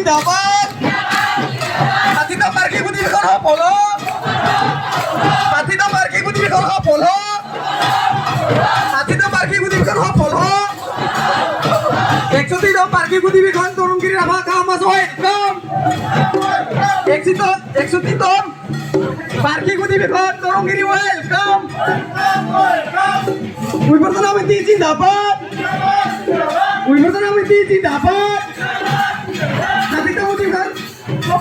Dapat Patita parking ko dito ka polo. Patita parking ko dito ka polo. Patita parking ko dito ka polo. Exit dito parking ko dito kan turun kiri apa ka masuk kom. Exit dito parking ko dito kan turun kiri welcome. Uy pertama menti dapat. Uy pertama menti dapat. Nanti kamu tinggal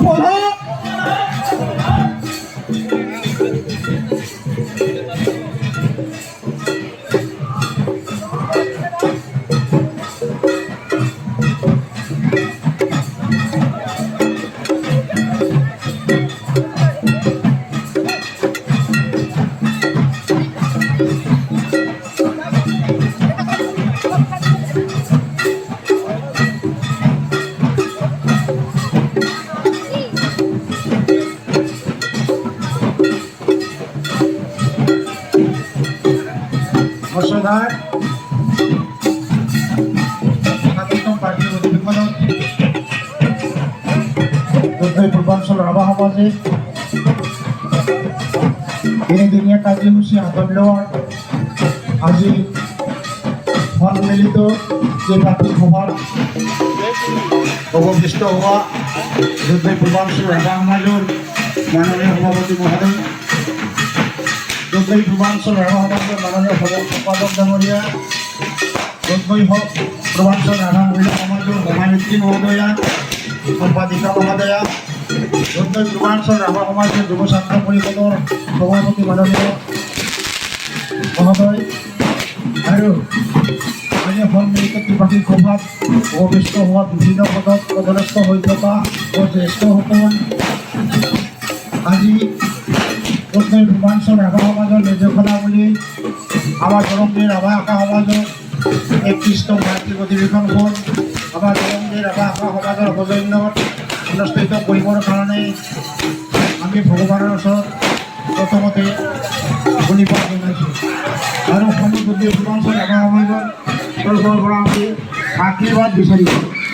polo. Masyadar Katitong parti Udibig Manot Dudhay Purbansol Rabah Hawazi Ini dunia kaji usia Abang Lord Aji Juan Melito Di parti Kubar Bobo Bisto Hua Dudhay Purbansol Rabah Malur Mananya Hawawati Muhammad Dudhay Purbansol Rabah Hawazi Mananya Hawawati Padok Damoria Dudhay Purbansol Rabah Hawazi Mananya Mohodoya Sampadika Mohodaya Dudhay Purbansol Rabah Hawazi Jubo Santa Purikodor Hawawati Mananya Mohodoy Ayo Mananya Juan Melito Di parti Kubar Bobo Bisto Hua Bibino Padok Kodolasto Hoytoka Kodesto Hukun Aji Dudhay Purbansol Rabah Hawazi Lejokana Buli Abar Dorongdir Rabah Aka Hawazi Ekistong Bharti Gotibikon Phone Abar Dorongdir Rabah Aka Hawazi Hojoinnor অনুষ্ঠিত কৰিবৰ কাৰণে আমি ভগৱানৰ ওচৰত প্ৰথমতে ধন্যবাদ জনাইছোঁ আৰু সমগ্ৰ পূৰ্বাঞ্চল ৰাভা সমাজৰ তৰফৰ পৰা আমি আশীৰ্বাদ বিচাৰিছোঁ।